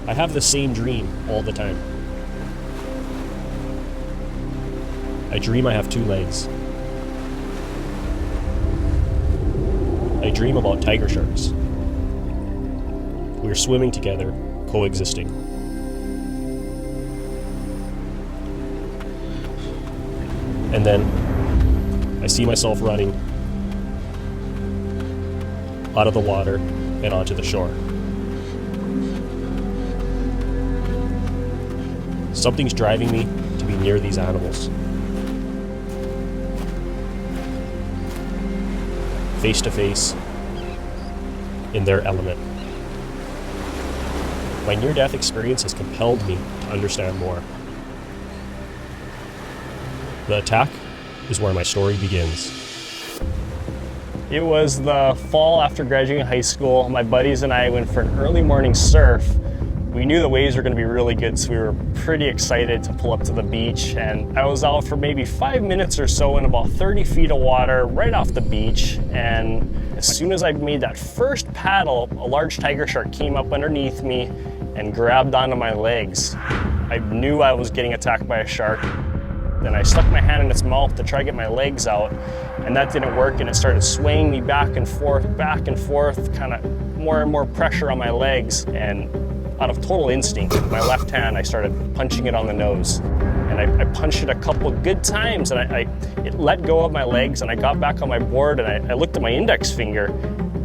I have the same dream all the time. I dream I have 2 legs. I dream about tiger sharks. We're swimming together, coexisting. And then I see myself running out of the water and onto the shore. Something's driving me to be near these animals. Face to face, in their element. My near-death experience has compelled me to understand more. The attack is where my story begins. It was the fall after graduating high school. My buddies and I went for an early morning surf. We knew the waves were going to be really good, so we were pretty excited to pull up to the beach. And I was out for maybe 5 minutes or so in about 30 feet of water right off the beach. And as soon as I made that first paddle, a large tiger shark came up underneath me and grabbed onto my legs. I knew I was getting attacked by a shark. Then I stuck my hand in its mouth to try to get my legs out, and that didn't work, and it started swaying me back and forth, kind of more and more pressure on my legs. And out of total instinct, with my left hand, I started punching it on the nose. And I punched it a couple of good times, and it let go of my legs, and I got back on my board, and I looked at my index finger,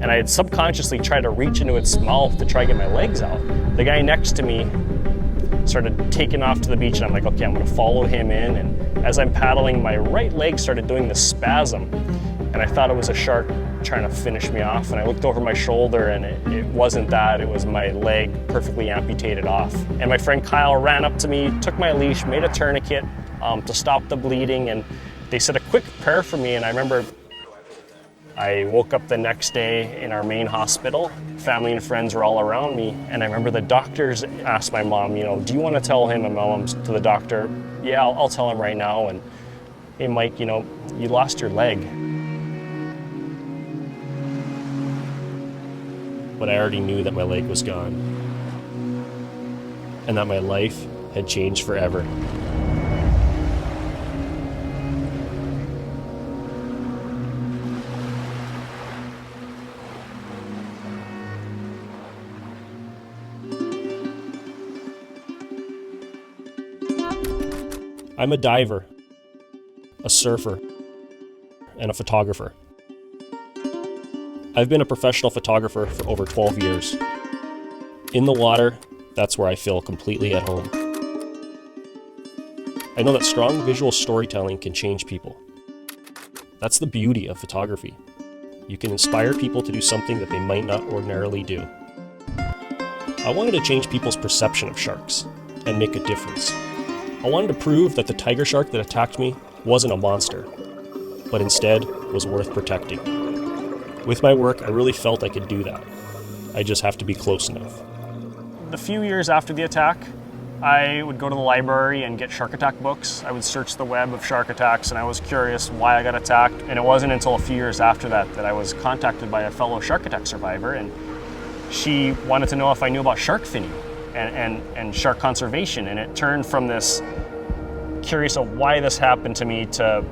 and I had subconsciously tried to reach into its mouth to try to get my legs out. The guy next to me started taking off to the beach, and I'm like, okay, I'm gonna follow him in. And as I'm paddling, my right leg started doing this spasm, and I thought it was a shark trying to finish me off. And I looked over my shoulder, and it wasn't that, it was my leg perfectly amputated off. And my friend Kyle ran up to me, took my leash, made a tourniquet to stop the bleeding, and they said a quick prayer for me. And I remember I woke up the next day in our main hospital. Family and friends were all around me, and I remember the doctors asked my mom, do you want to tell him? And my mom's to the doctor, yeah, I'll tell him right now. And hey, Mike, you lost your leg. But I already knew that my leg was gone, and that my life had changed forever. I'm a diver, a surfer, and a photographer. I've been a professional photographer for over 12 years. In the water, that's where I feel completely at home. I know that strong visual storytelling can change people. That's the beauty of photography. You can inspire people to do something that they might not ordinarily do. I wanted to change people's perception of sharks and make a difference. I wanted to prove that the tiger shark that attacked me wasn't a monster, but instead was worth protecting. With my work, I really felt I could do that. I just have to be close enough. The few years after the attack, I would go to the library and get shark attack books. I would search the web of shark attacks, and I was curious why I got attacked. And it wasn't until a few years after that that I was contacted by a fellow shark attack survivor, and she wanted to know if I knew about shark finning and shark conservation. And it turned from this curious of why this happened to me to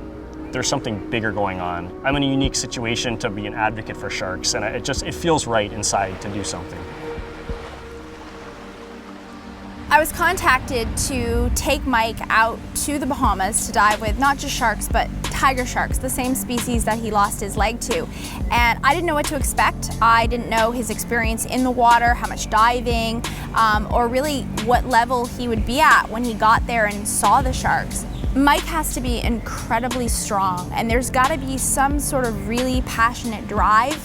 there's something bigger going on. I'm in a unique situation to be an advocate for sharks, and it feels right inside to do something. I was contacted to take Mike out to the Bahamas to dive with not just sharks, but tiger sharks, the same species that he lost his leg to. And I didn't know what to expect. I didn't know his experience in the water, how much diving, or really what level he would be at when he got there and saw the sharks. Mike has to be incredibly strong, and there's got to be some sort of really passionate drive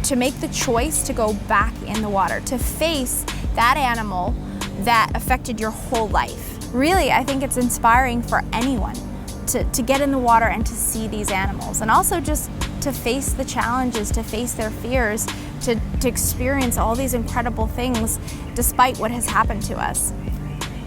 to make the choice to go back in the water, to face that animal that affected your whole life. Really, I think it's inspiring for anyone to get in the water and to see these animals, and also just to face the challenges, to face their fears, to experience all these incredible things despite what has happened to us.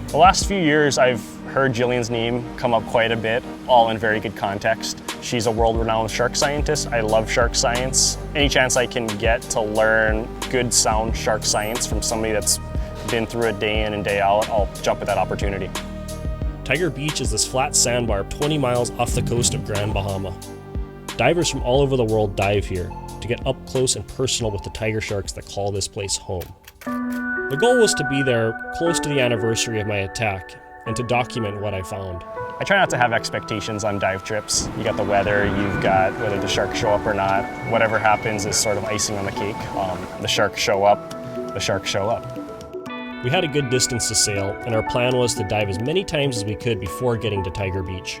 The last few years, I've heard Jillian's name come up quite a bit, all in very good context. She's a world-renowned shark scientist. I love shark science. Any chance I can get to learn good, sound shark science from somebody that's been through it day in and day out, I'll jump at that opportunity. Tiger Beach is this flat sandbar 20 miles off the coast of Grand Bahama. Divers from all over the world dive here to get up close and personal with the tiger sharks that call this place home. The goal was to be there close to the anniversary of my attack and to document what I found. I try not to have expectations on dive trips. You got the weather, you've got whether the sharks show up or not. Whatever happens is sort of icing on the cake. The sharks show up, the sharks show up. We had a good distance to sail, and our plan was to dive as many times as we could before getting to Tiger Beach.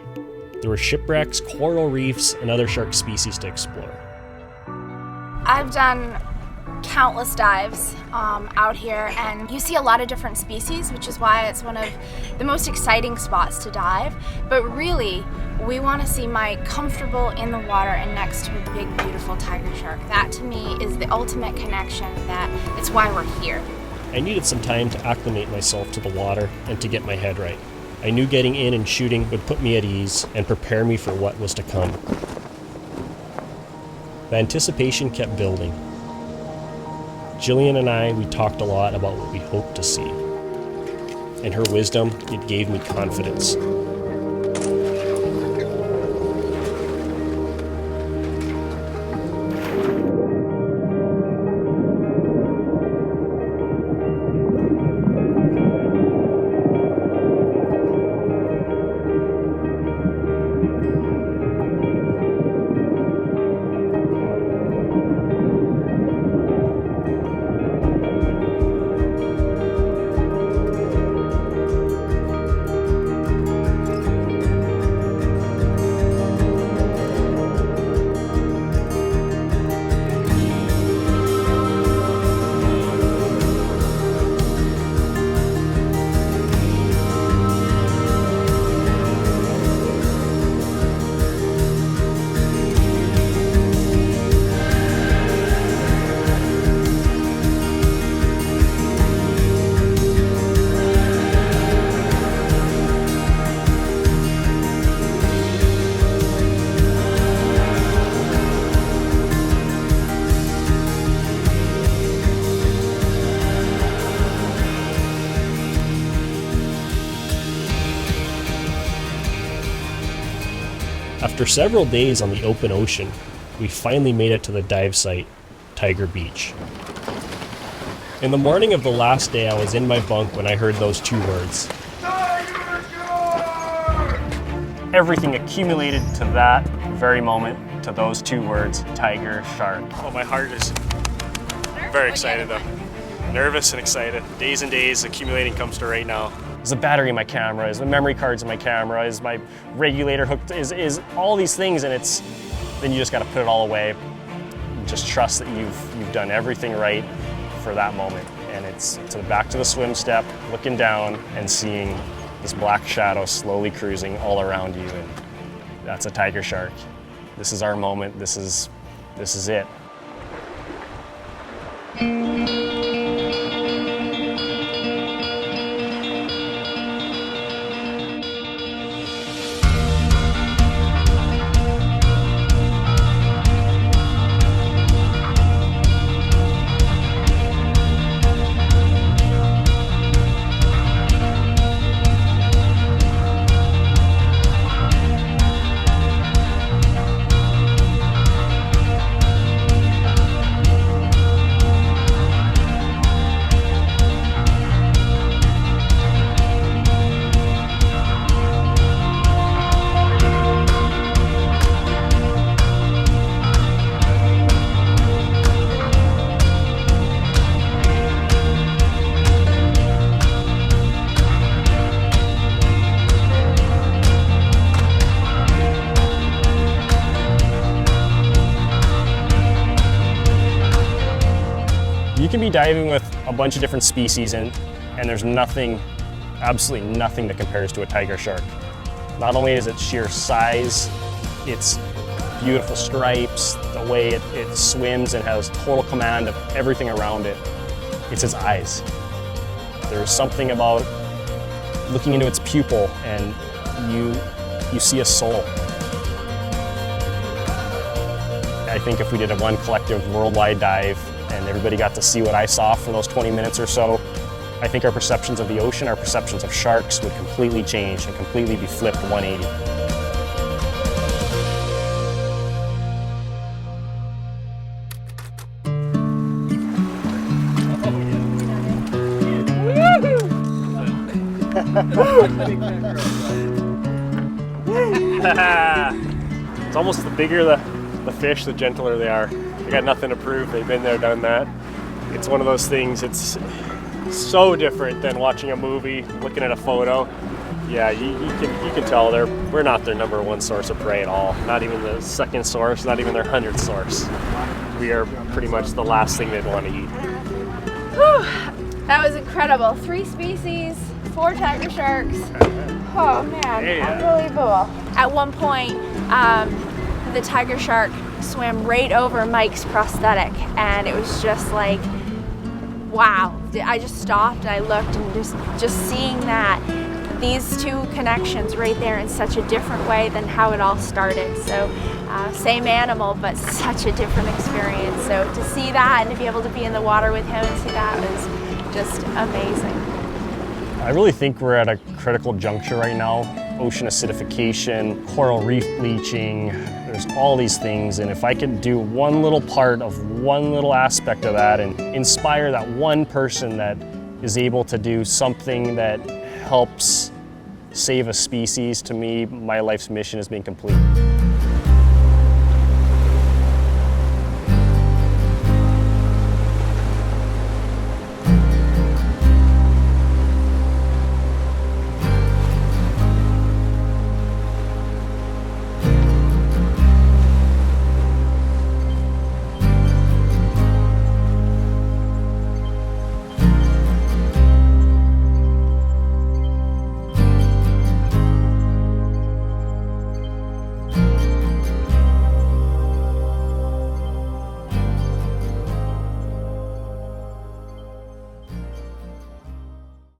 There were shipwrecks, coral reefs, and other shark species to explore. I've done countless dives out here, and you see a lot of different species, which is why it's one of the most exciting spots to dive. But really, we want to see Mike comfortable in the water and next to a big, beautiful tiger shark. That to me is the ultimate connection, that it's why we're here. I needed some time to acclimate myself to the water and to get my head right. I knew getting in and shooting would put me at ease and prepare me for what was to come. The anticipation kept building. Jillian and I, we talked a lot about what we hoped to see. And her wisdom, it gave me confidence. After several days on the open ocean, we finally made it to the dive site, Tiger Beach. In the morning of the last day, I was in my bunk when I heard those two words. Tiger shark! Everything accumulated to that very moment, to those two words, tiger shark. Oh, my heart is very excited though. Nervous and excited. Days and days accumulating comes to right now. Is the battery in my camera, is the memory cards in my camera, is my regulator hooked, is all these things, and then you just gotta put it all away. Just trust that you've done everything right for that moment. And it's back to the swim step, looking down and seeing this black shadow slowly cruising all around you, and that's a tiger shark. This is our moment, this is it. You can be diving with a bunch of different species and there's nothing, absolutely nothing that compares to a tiger shark. Not only is it sheer size, its beautiful stripes, the way it swims and has total command of everything around it, it's its eyes. There's something about looking into its pupil and you see a soul. I think if we did a one collective worldwide dive and everybody got to see what I saw for those 20 minutes or so, I think our perceptions of the ocean, our perceptions of sharks would completely change and completely be flipped 180. It's almost the bigger the fish, the gentler they are. They got nothing to prove. They've been there, done that. It's one of those things, it's so different than watching a movie, looking at a photo. Yeah, you can tell we're not their number one source of prey at all. Not even the second source, not even their 100th source. We are pretty much the last thing they'd want to eat. Whew, that was incredible. 3 species, 4 tiger sharks. Oh man, unbelievable. At one point, the tiger shark swam right over Mike's prosthetic, and it was just like, wow. I just stopped and I looked, and just seeing that, these two connections right there in such a different way than how it all started. So same animal, but such a different experience. So to see that and to be able to be in the water with him and see that was just amazing. I really think we're at a critical juncture right now. Ocean acidification, coral reef bleaching, there's all these things, and if I could do one little part of one little aspect of that and inspire that one person that is able to do something that helps save a species, to me, my life's mission has been complete.